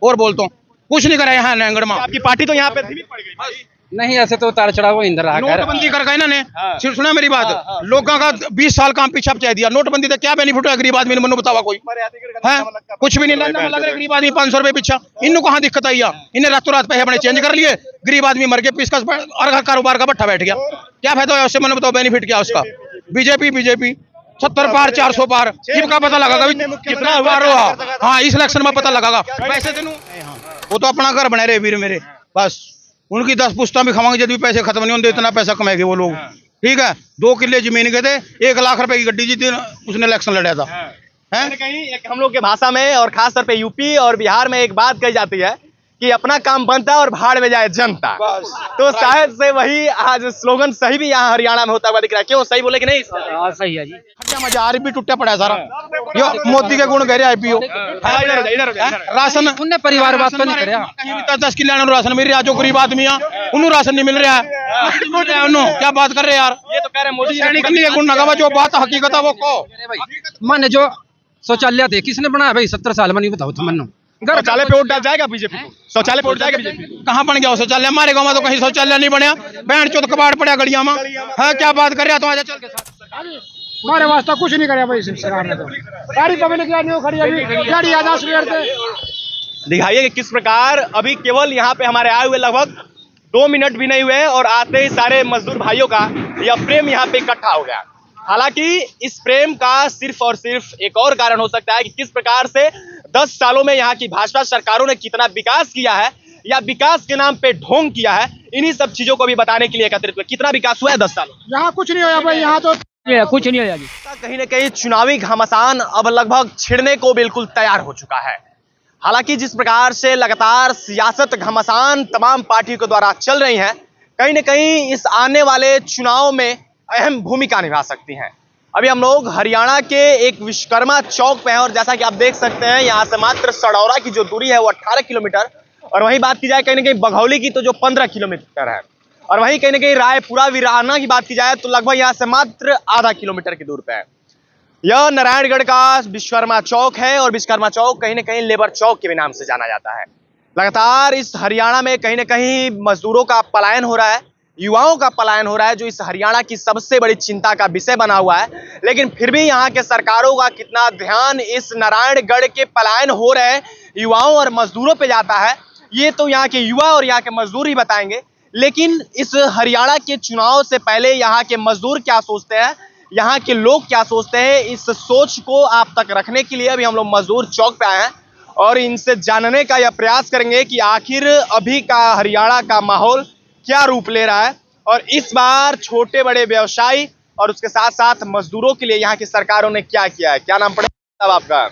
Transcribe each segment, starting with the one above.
और बोलता हूँ कुछ नहीं करा यहाँ नैंगड़ में। आपकी पार्टी तो यहाँ पे भी पड़ गई। नहीं ऐसे तो उतार चढ़ाव वो इंदर रहा नोटबंदी कर गए इन्होंने। हाँ। सिर्फ सुना मेरी बात, लोगों का 20 साल काम पीछे पहुंचा दिया। नोटबंदी से क्या बेनिफिट है गरीब आदमी ने, मनु बतावा कोई है? कुछ भी नहीं लग रहा गरीब आदमी 500 रुपए पीछा। इन्हों कहाँ दिक्कत आई? इन्हें रातों रात पैसे अपने चेंज कर लिए, गरीब आदमी मर के पीस और कारोबार का भट्ठा बैठ गया। क्या फायदा है उससे? मैंने बताओ बेनिफिट क्या उसका? बीजेपी 70 पार 400 पार इनका पता लगा कितना पार हुआ। हाँ इस इलेक्शन में पता लगा। पैसे तेनू वो तो अपना घर बना रहे वीर मेरे, बस उनकी 10 पुश्ता भी खावांगे जब भी पैसे खत्म नहीं होंगे। इतना पैसा कमाएंगे वो लोग। ठीक है, 2 किले जमीन के थे, 1 लाख रुपए की गड्डी जीती, उसने इलेक्शन लड़ा था। कहीं एक हम लोग के भाषा में और खास तौर पे यूपी और बिहार में एक बात कही जाती है कि अपना काम बनता है और भाड़ में जाए जनता। तो शायद से वही आज स्लोगन सही भी यहाँ हरियाणा में होता हुआ दिख रहा है। क्यों सही बोले कि नहीं? सही है जी। मजार भी टूटा पड़ा है सारा। यो मोदी के गुण कह रहे आईपीओ राशन उनने परिवार बात तो नहीं कर रहा। कहीं भी 10 किलो राशन मिल रहा है। जो गरीब आदमी है उन्होंने राशन नहीं मिल रहा है। क्या बात कर रहे हैं यार? ये तो कह रहे मोदी के गुण लगा। जो बात हकीकत है वो कहो। मन जो शौचालय थे किसने बनाया भाई? 70 साल में नहीं बताओ तो मनो शौचालय पे वोट डाल जाएगा बीजेपी को? शौचालय पे वोट जाएगा बीजेपी? कहाँ बन गया शौचालय? हमारे गाँव में तो कहीं शौचालय नहीं बनया। बैंड चौथ कबाड़ पड़ा गलिया में है। क्या बात कर रहा तो आजा चल के साथ। हमारे वास्ते कुछ नहीं करे भाई सरकार ने। तो गाड़ी पब्लिक नहीं खड़ी अभी गाड़ी आधा सवेर से दिखाइए कि किस प्रकार अभी केवल यहाँ पे हमारे आए हुए लगभग 2 मिनट भी नहीं हुए और आते ही सारे मजदूर भाइयों का यह प्रेम यहाँ पे इकट्ठा हो गया। हालांकि इस प्रेम का सिर्फ और सिर्फ एक और कारण हो सकता है कि किस प्रकार से 10 सालों में यहाँ की भाजपा सरकारों ने कितना विकास किया है या विकास के नाम पे ढोंग किया है। इन्हीं सब चीजों को भी बताने के लिए एकत्रित हुए। कितना विकास हुआ है 10 सालों? यहाँ कुछ नहीं होया भाई। यहाँ तो कुछ नहीं होगा जी। कहीं न कहीं चुनावी घमासान अब लगभग छिड़ने को बिल्कुल तैयार हो चुका है। हालांकि जिस प्रकार से लगातार सियासत घमासान तमाम पार्टियों के द्वारा चल रही है, कहीं न कहीं इस आने वाले चुनाव में अहम भूमिका निभा सकती हैं। अभी हम लोग हरियाणा के एक विश्वकर्मा चौक पे हैं और जैसा कि आप देख सकते हैं यहाँ से मात्र सडौरा की जो दूरी है वो 18 किलोमीटर और वहीं बात की जाए कहीं न कहीं बघौली की तो जो 15 किलोमीटर है और वहीं कहीं न कहीं रायपुरा वीराना की बात की जाए तो लगभग यहाँ से मात्र आधा किलोमीटर की दूर पे है। यह नारायणगढ़ का विश्वकर्मा चौक है और विश्वकर्मा चौक कहीं न कहीं लेबर चौक के भी नाम से जाना जाता है। लगातार इस हरियाणा में कहीं न कहीं मजदूरों का पलायन हो रहा है, युवाओं का पलायन हो रहा है, जो इस हरियाणा की सबसे बड़ी चिंता का विषय बना हुआ है। लेकिन फिर भी यहाँ के सरकारों का कितना ध्यान इस नारायणगढ़ के पलायन हो रहे युवाओं और मजदूरों पे जाता है, ये तो यहाँ के युवा और यहाँ के मजदूर ही बताएंगे। लेकिन इस हरियाणा के चुनाव से पहले यहाँ के मजदूर क्या सोचते हैं, यहाँ के लोग क्या सोचते हैं, इस सोच को आप तक रखने के लिए अभी हम लोग मजदूर चौक पे आए हैं और इनसे जानने का यह प्रयास करेंगे कि आखिर अभी का हरियाणा का माहौल क्या रूप ले रहा है और इस बार छोटे बड़े व्यवसायी और उसके साथ साथ मजदूरों के लिए यहाँ की सरकारों ने क्या किया है। क्या नाम पड़ेगा साहब आपका?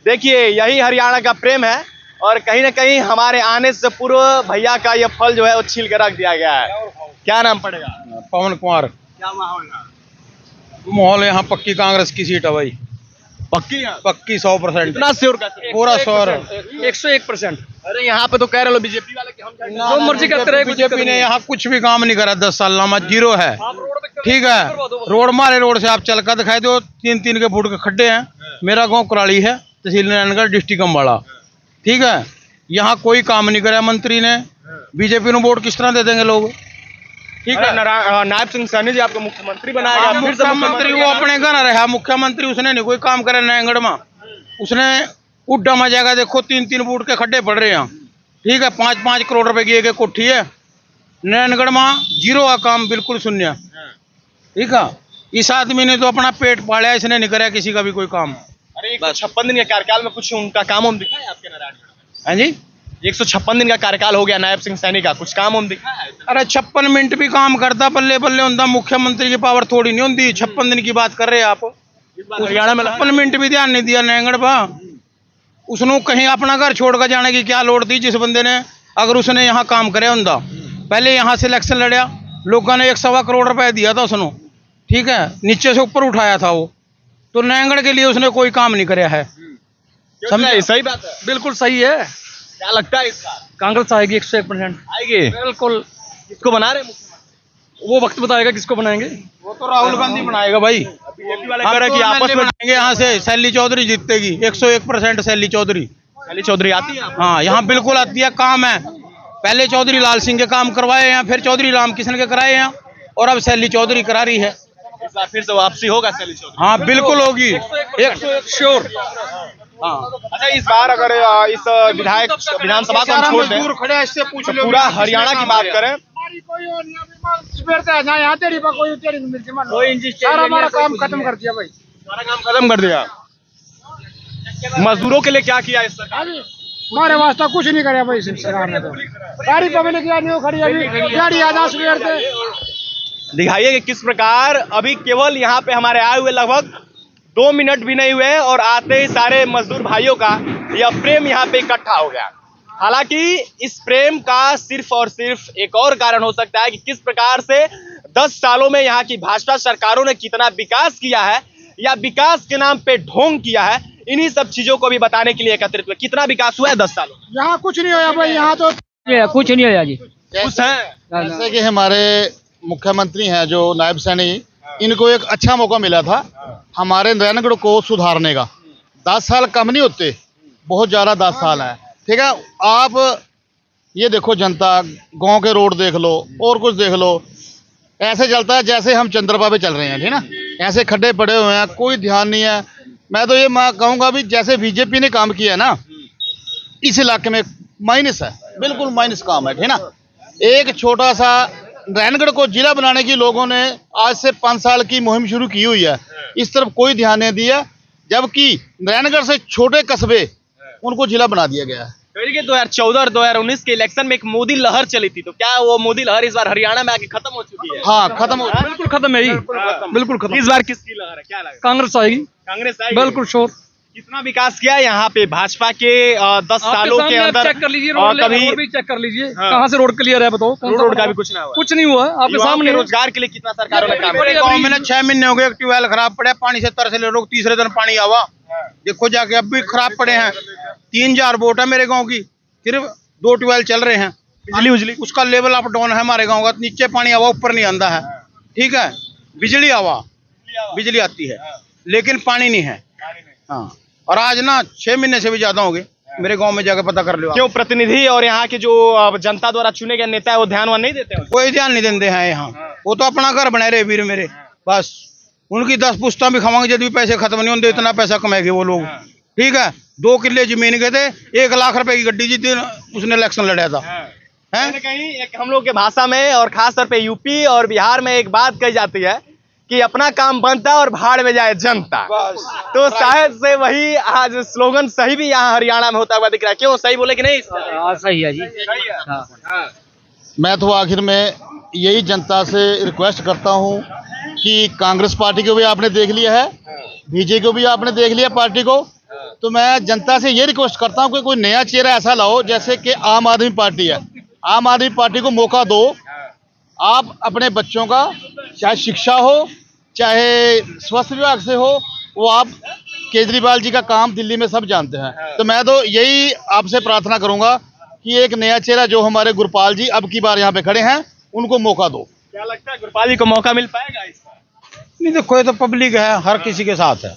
देखिए यही हरियाणा का प्रेम है और कहीं ना कहीं हमारे आने से पूर्व भैया का यह फल जो है वो छील कर रख दिया गया है। क्या नाम पड़ेगा? पवन कुमार। क्या माहौल है? माहौल यहाँ पक्की कांग्रेस की सीट है भाई। पक्की 100%। कितना श्योर का? पूरा 101%। अरे यहाँ पे तो कह रहे लो बीजेपी वाले कि हम जो मर्जी करते रहे, बीजेपी ने यहाँ कुछ भी काम नहीं करा 10 साल में, जीरो है। ठीक है, रोड मारे रोड से आप चल कर दिखाई दो, 3-3 के फुट के खड्डे हैं। मेरा गांव कुराली है, तहसील नारायणगढ़, डिस्ट्रिक्ट अम्बाला। ठीक है, यहाँ कोई काम नहीं करा मंत्री ने। बीजेपी ने वोट किस तरह दे देंगे लोग? ठीक है, नायब सिंह सैनी जी आपको मुख्यमंत्री बनाएगा। मुख्यमंत्री वो अपने घर रहा मुख्यमंत्री, उसने नहीं कोई काम करे नारायणगढ़ में। उसने उड्डा में जाएगा, देखो 3-3 फुट के खड्डे पड़ रहे हैं। ठीक है, 5-5 करोड़ रुपए की एक कोठी है। नारायणगढ़ में जीरो का काम, बिल्कुल शून्य। ठीक है, इस आदमी ने तो अपना पेट पाला, इसने नहीं कराया किसी का भी कोई काम। अरे 156 दिन के कार्यकाल में कुछ उनका काम हम दिखा है आपके नारायणगढ़? हाँ जी, 156 दिन का कार्यकाल हो गया नायब सिंह सैनी का, कुछ काम हम दिखा है? अरे 56 मिनट भी काम करता बल्ले बल्ले होता। मुख्यमंत्री की पावर थोड़ी नहीं होती। 56 दिन की बात कर रहे हैं आप। हरियाणा में 56 मिनट भी ध्यान नहीं दिया नारायणगढ़ पर। उसने कहीं अपना घर छोड़कर जाने की क्या लोड़ थी? जिस बंदे ने अगर उसने यहाँ काम करे होता, पहले यहाँ से इलेक्शन लड़ा, लोगों ने 1.25 करोड़ रुपए दिया था उसने। ठीक है, नीचे से ऊपर उठाया था वो। तो नारायणगढ़ के लिए उसने कोई काम नहीं कराया है। समझे? सही बात है, बिल्कुल सही है। क्या लगता है इस बार कांग्रेस आएगी 101%। आएगी? बिल्कुल। किसको बना रहे मुख्यमंत्री? वो वक्त बताएगा किसको बनाएंगे। वो तो राहुल गांधी बनाएगा भाई। बीजेपी वाले कह रहे हैं कि आपस में बनाएंगे। यहाँ से शैली चौधरी जीतेगी 101%। शैली चौधरी शैली चौधरी आती है आपको? हाँ, यहाँ बिल्कुल आती है, काम है। पहले चौधरी लाल सिंह के काम करवाए हैं, फिर चौधरी रामकिशन के कराए हैं, और अब शैली चौधरी करा रही है। इस बार फिर से वापसी होगा शैली चौधरी? हाँ, बिल्कुल होगी, 101 श्योर। हाँ। अच्छा, इस बार अगर इस विधायक विधानसभा को हम छोड़ दें, खड़े हैं, इससे पूछ तो लो। पूरा हरियाणा की बात करें, कोई और नहीं, अभी माल सुबेरता है ना, यहाँ तेरी पर कोई तेरी नहीं मिलती, मान सारा हमारा काम खत्म कर दिया भाई। सारा काम खत्म कर दिया। मजदूरों के लिए क्या किया इस सरकार? हाँ जी, हमारे वास्ते कुछ नहीं करे भाई सरकार ने तो। सारी पब्लिक यहाँ नहीं खड़ी, अभी गाड़ी आधा सुबेर से। दिखाइए कि किस प्रकार अभी केवल यहाँ पे हमारे आए हुए लगभग 2 मिनट भी नहीं हुए और आते ही सारे मजदूर भाइयों का यह प्रेम यहाँ पे इकट्ठा हो गया। हालांकि इस प्रेम का सिर्फ और सिर्फ एक और कारण हो सकता है कि किस प्रकार से 10 सालों में यहाँ की भाजपा सरकारों ने कितना विकास किया है या विकास के नाम पे ढोंग किया है, इन्हीं सब चीजों को भी बताने के लिए एकत्रित हुए। कितना विकास हुआ है 10 सालों में? यहाँ कुछ नहीं होया भाई, यहाँ तो कुछ नहीं होया जी। खुश हैं? जैसे कि हमारे मुख्यमंत्री हैं जो नायब सैनी, इनको एक अच्छा मौका मिला था हमारे नारायणगढ़ को सुधारने का। 10 साल कम नहीं होते, बहुत ज़्यादा 10 साल है। ठीक है, आप ये देखो, जनता गांव के रोड देख लो और कुछ देख लो, ऐसे चलता है जैसे हम चंद्रमा पे चल रहे हैं। ठीक ना, ऐसे खड्डे पड़े हुए हैं, कोई ध्यान नहीं है। मैं तो ये कहूँगा भी जैसे बीजेपी ने काम किया है ना, इस इलाके में माइनस है, बिल्कुल माइनस काम है। ठीक ना, एक छोटा सा नारायणगढ़ को जिला बनाने की लोगों ने आज से 5 साल की मुहिम शुरू की हुई है, इस तरफ कोई ध्यान नहीं दिया, जबकि नारायणगढ़ से छोटे कस्बे उनको जिला बना दिया गया है। कहिए कि 2014 और 2019 के इलेक्शन में एक मोदी लहर चली थी, तो क्या वो मोदी लहर इस बार हरियाणा में आके खत्म हो चुकी है? हाँ, खत्म हो, बिल्कुल खत्म है जी, बिल्कुल खत्म। इस बार किसकी लहर है, क्या लगा? कांग्रेस आएगी, कांग्रेस आएगी? बिल्कुल श्योर। कितना विकास किया है यहाँ पे भाजपा के 10 सालों के अंदर? चेक कर लीजिए, और रोड कभी भी चेक कर लीजिए, हाँ। कहाँ से रोड क्लियर है बताओ? रोड का भी कुछ ना हुआ? कुछ नहीं हुआ, आपके युवाओं सामने के रोजगार के लिए कितना सरकारों ने काम किया? गाँव में 6 महीने हो गए, एक ट्यूबवेल खराब पड़े, पानी से तरस ले लोग, तीसरे दिन पानी आवा, देखो जाके अब भी खराब पड़े हैं। 3000 वोट है मेरे गाँव की, सिर्फ 2 ट्यूबवेल चल रहे हैं। बिजली उजली उसका लेवल अप डाउन है हमारे गाँव का, नीचे पानी आवा, ऊपर नहीं आंदा है। ठीक है, बिजली आवा, बिजली आती है, लेकिन पानी नहीं है। हाँ, और आज ना 6 महीने से भी ज्यादा हो गए, मेरे गांव में जाकर पता कर लो। क्यों प्रतिनिधि और यहाँ के जो जनता द्वारा चुने गए नेता है वो ध्यान नहीं देते हैं? कोई ध्यान नहीं देते हैं यहाँ, वो तो अपना घर बनाए रहे वीर मेरे, बस उनकी 10 पुश्ता भी खावांगे जब भी पैसे खत्म नहीं होते, इतना पैसा कमाएंगे वो लोग। ठीक है, 2 किले जमीन गए थे, 1 लाख रुपए की गड्डी जीती, उसने इलेक्शन लड़ा था। कहीं न कहीं एक हम लोग के भाषा में और खास तौर पे यूपी और बिहार में एक बात कही जाती है कि अपना काम बनता और भाड़ में जाए जनता। तो शायद से वही आज स्लोगन सही भी यहाँ हरियाणा में होता हुआ दिख रहा है। क्यों, सही बोले कि नहीं? सही है जी। सही है। हाँ। मैं तो आखिर में यही जनता से रिक्वेस्ट करता हूँ कि कांग्रेस पार्टी को भी आपने देख लिया है, बीजेपी को भी आपने देख लिया पार्टी को, तो मैं जनता से ये रिक्वेस्ट करता हूँ कि कोई नया चेहरा ऐसा लाओ, जैसे कि आम आदमी पार्टी है। आम आदमी पार्टी को मौका दो, आप अपने बच्चों का चाहे शिक्षा हो चाहे स्वास्थ्य विभाग से हो, वो आप केजरीवाल जी का काम दिल्ली में सब जानते हैं। तो मैं तो यही आपसे प्रार्थना करूंगा कि एक नया चेहरा जो हमारे गुरपाल जी अब की बार यहाँ पे खड़े हैं, उनको मौका दो। क्या लगता है गुरपाल जी को मौका मिल पाएगा इस बार? नहीं, देखो ये तो पब्लिक है, हर किसी के साथ है।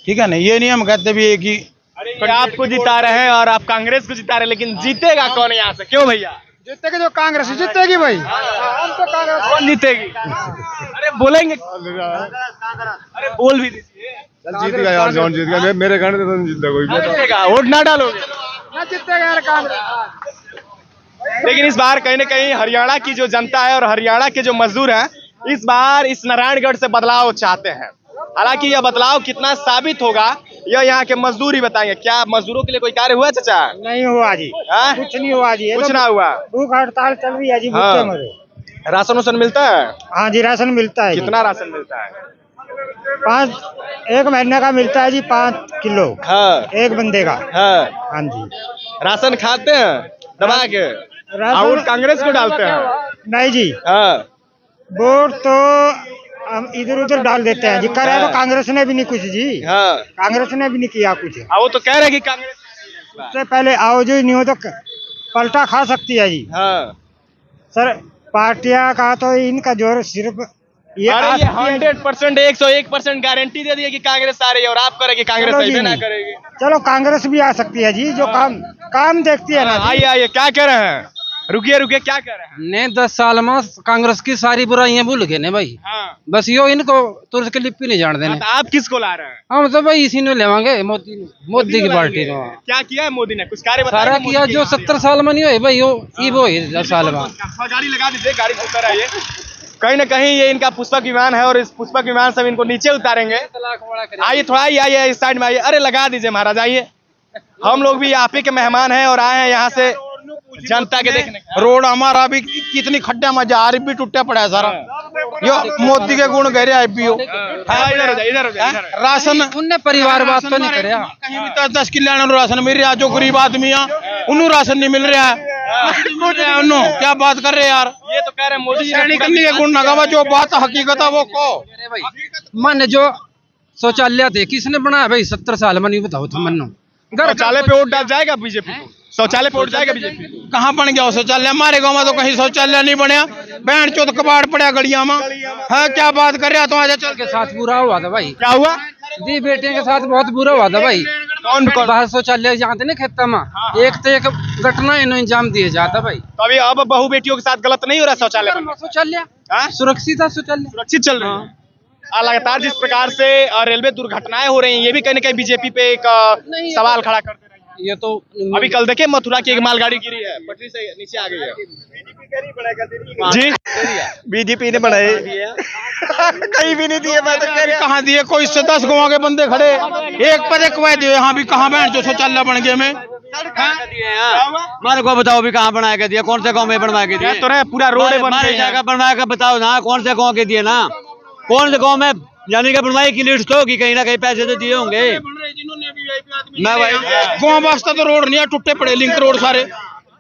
ठीक है ना, ये नहीं हम कहते भी एक ही। अरे ये आपको जिता रहे हैं और आप कांग्रेस को जिता रहे हैं, लेकिन जीतेगा कौन यहाँ से? क्यों भैया? जीतेगी तो कांग्रेस ही जीतेगी भाई, हम तो कांग्रेस। कौन जीतेगी? अरे बोलेंगे, अरे बोल भी दीजिए। जीत गया यार, जौन जीत गया, मेरे कहने से तो नहीं जीतता कोई। जीतेगा, वोट ना डालोगे? ना जीतेगा यार कांग्रेस। लेकिन इस बार कहीं ना कहीं हरियाणा की जो जनता है और हरियाणा के जो मजदूर हैं, इस बार इस नारायणगढ़ से बदलाव चाहते हैं। हालांकि यह बदलाव कितना साबित होगा यह यहाँ के मजदूर ही बताएंगे। क्या मजदूरों के लिए कोई कार्य हुआ चाचा? नहीं हुआ जी, हाँ? कुछ नहीं हुआ जी, कुछ ना हुआ। भूख हड़ताल चल रही है जी, हाँ। भूखे मरे। राशन वासन मिलता है? हाँ जी, राशन मिलता है। कितना राशन मिलता है? 1 महीने का मिलता है जी, 5 किलो हाँ। एक बंदे का। हाँ। हाँ जी। राशन खाते हैं दबा के? वोट कांग्रेस को डालते हैं? नहीं जी, हाँ। वोट तो हम इधर उधर डाल देते हैं जी, करे तो कांग्रेस ने भी नहीं कुछ जी, हाँ। कांग्रेस ने भी नहीं किया कुछ। वो तो कह रहे हैं कि कांग्रेस। उससे पहले आओ जो नहीं हो तो पलटा खा सकती है जी। हाँ। सर पार्टियां का तो इनका जोर सिर्फ अरे ये 100% 101% गारंटी दे दी है कि कांग्रेस आ रही है और आप करेंगे, कांग्रेस सही में ना करेगी। चलो कांग्रेस भी आ सकती है जी, जो काम देखती है ना। आइए आइए, क्या कह रहे हैं? रुकिए रुकिए, क्या कह रहे हैं? ने 10 साल में कांग्रेस की सारी बुराइयां भूल गए ने भाई। हाँ। बस यो इनको तुर्स के लिपि नहीं जान देने। तो आप किसको ला रहे हैं? हम तो भाई इसी ने लेवांगे, मोदी की पार्टी को। क्या किया है मोदी ने? कुछ कार्य सारा किया जो 70 साल में नहीं हुए भाई, वो 10 साल में। गाड़ी लगा दीजिए, गाड़ी से उतर आइए। कहीं ना कहीं ये इनका पुष्पक विमान है और इस पुष्पक विमान से इनको नीचे उतारेंगे। आइए थोड़ा आइए, इस साइड में आइए। अरे लगा दीजिए महाराज, आइए। हम लोग भी आप ही के मेहमान हैं और आए हैं यहाँ से जनता के देखने। रोड हमारा भी कितनी खड्डा में जा रही भी टूटा पड़ा है सारा। यो मोदी के गुण कह रहे हैं भी हो। इधर हो जाइए, इधर हो जाइए। राशन उनने परिवार बात तो नहीं करे। कहीं भी 10-10 किलो राशन मिल रहा है। जो गरीब आदमी है उन्हें राशन नहीं मिल रहा है। उन्हों क्या बात कर रहे हैं यार। ये तो कह रहे हैं मोदी जी श्रेणी करने के गुण नगावा, जो बात हकीकत है वो को मन जो शौचालय थे किसने बनाया भाई 70 साल में, नहीं बताओ तुम मनो। शौचालय पे वोट डाल जाएगा बीजेपी को? शौचालय पे वोट जाएगा बीजेपी? कहाँ बन गया शौचालय? हमारे गाँव में तो कहीं शौचालय नहीं बनया। बैंड चौथ कबाड़ पड़ा गड़िया में है। क्या बात कर रहे हो? तो आजा चल के साथ बुरा हुआ था भाई। क्या हुआ? जी बेटे के साथ बहुत बुरा हुआ था भाई। कौन बाहर शौचालय जाते ना खेता में, एक तो एक घटना इन्होंने इंजाम दिए जाता भाई। तो अभी अब बहू बेटियों के साथ गलत नहीं हो रहा शौचालय में? शौचालय हाँ? सुरक्षित है, शौचालय सुरक्षित चल रहा है। लगातार जिस प्रकार से रेलवे दुर्घटनाएं हो रही हैं, ये भी कहीं ना कहीं बीजेपी पे एक सवाल खड़ा कर दे रही है। ये तो अभी कल देखिए मथुरा की एक मालगाड़ी गिरी है, पटरी से नीचे आ गई है। जी बीजेपी ने बढ़ाए कहीं भी नहीं दिए। मैं तो कह रहा कहाँ दिए? कोई इससे 10 गाँव के बंदे खड़े, एक पर एक दिए। यहाँ भी कहाँ बैंड जो शौचालय बन गए में। हमारे को बताओ भी कहाँ बना के दिया, कौन से गांव में बनवा के दिया? तो रहे पूरा रोड हमारे जगह बनवा के बताओ ना, कौन से गांव के दिए ना, कौन से गांव में यानी कि बनवाई की लिस्ट होगी, कहीं ना कहीं पैसे तो दिए होंगे। मैं भाई गाँव वास्ता तो रोड नहीं है, टूटे पड़े लिंक रोड सारे।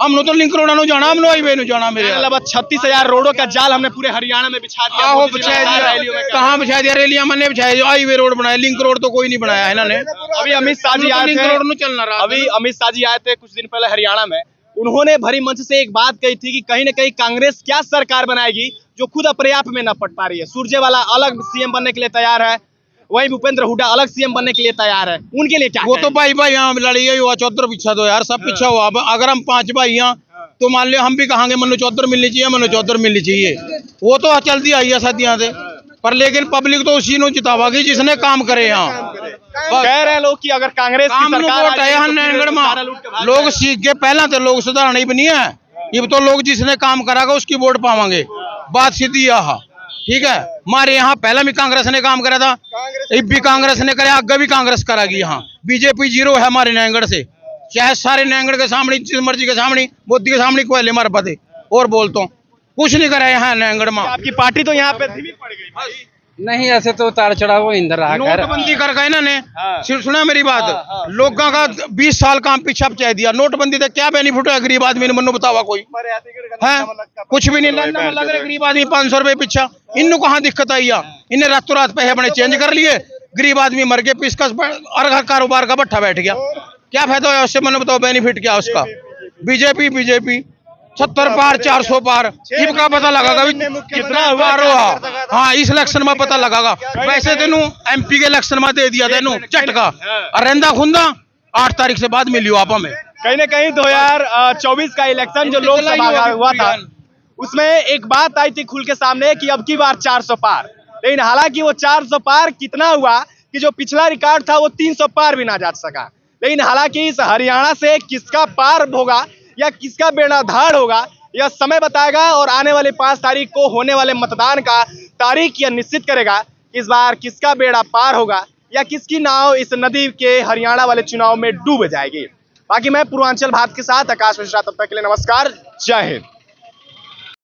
हमने तो लिंक रोड नु जाना, हमने हाईवे नु जाना। मेरे लगभग 36,000 रोडों का जाल हमने पूरे हरियाणा में बिछा दिया। आहो बिछा दिया। कहाँ बिछा दिया? रेलिया मैंने बिछाया। हाईवे रोड बनाया, लिंक रोड तो कोई नहीं बनाया है इन्होंने। अभी अमित शाह जी आए लिंक थे, रोड नु चलना रहा। अभी अमित शाह जी आए थे कुछ दिन पहले हरियाणा में। उन्होंने भरी मंच से एक बात कही थी कि कहीं ना कहीं कांग्रेस क्या सरकार बनाएगी जो खुद अपने आप में न पट पा रही है। सुरजेवाला अलग सीएम बनने के लिए तैयार है, वहीं भूपेंद्र हुड्डा अलग सीएम बनने के लिए तैयार है। उनके लिए क्या? वो तो भाई यहाँ लड़ी हुआ चौधर पीछा दो यार, सब पीछा हुआ। अगर हम 5 भाई यहाँ तो मान लियो हम भी कहांगे मनु चौधर मिलनी चाहिए, मनु चौधर मिलनी चाहिए। वो तो चलती आई है सदियां से, पर लेकिन पब्लिक तो उसी ने जितावागी जिसने काम करे। यहाँ कह रहे हैं लोग कि अगर कांग्रेस की सरकार वोट है यहाँ नैनगढ़ में, लोग सीख के पहला तो लोग सुधार नहीं बनी है। ये तो लोग जिसने काम करागा उसकी वोट पावांगे। बात सीधी यह ठीक है। हमारे यहाँ पहले भी कांग्रेस ने काम करा था, अब भी कांग्रेस ने कराया, आगे भी कांग्रेस करागी। यहाँ बीजेपी 0 है हमारे नैनगढ़ से। चाहे सारे नैनगढ़ के सामने, जिस मर्जी के सामने, मोदी के सामने कोई हमारे पते और बोलता हूँ कुछ नहीं करा यहाँ नैनगढ़ में। आपकी पार्टी तो यहाँ पे धीमी पड़ गई। नहीं, ऐसे तो उतार चढ़ाव वो इंदर रहा। नोटबंदी कर गए इन्होंने। सुना मेरी बात, लोगों का 20 साल काम पीछे पचा दिया। नोटबंदी से क्या बेनिफिट है गरीब आदमी ने? मनु बतावा कोई है? कुछ भी नहीं लग रहा। गरीब आदमी 500 रुपए पीछा, इन्हों कहाँ दिक्कत आई है? इन्हें रातों रात पैसे अपने चेंज कर लिए, गरीब आदमी मर के पिसकस और कारोबार का भट्ठा बैठ गया। क्या फायदा है उससे? मनु बताओ बेनिफिट क्या उसका? बीजेपी 70 पार 400 पार, इब का पता लगागा कितना हुआ। हाँ इस इलेक्शन में पता लगागा। वैसे तेनू एमपी के इलेक्शन में दे दिया तेनू झटका, और रेंदा खुंदा 8 तारीख से बाद मिलियो आप में। कहीं ना कहीं 2024 का इलेक्शन जो लोकसभा का हुआ था उसमें एक बात आई थी खुल के सामने कि अब की बार 400 पार। लेकिन हालांकि वो 400 पार कितना हुआ कि जो पिछला रिकॉर्ड था वो 300 पार भी ना जा सका। लेकिन हालांकि इस हरियाणा से किसका पार होगा या किसका बेड़ा धाड़ होगा यह समय बताएगा, और आने वाली 5 तारीख को होने वाले मतदान का तारीख यह निश्चित करेगा इस बार किसका बेड़ा पार होगा या किसकी नाव इस नदी के हरियाणा वाले चुनाव में डूब जाएगी। बाकी मैं पूर्वांचल भारत के साथ आकाश मिश्रा, तब तक के लिए नमस्कार, जय हिंद।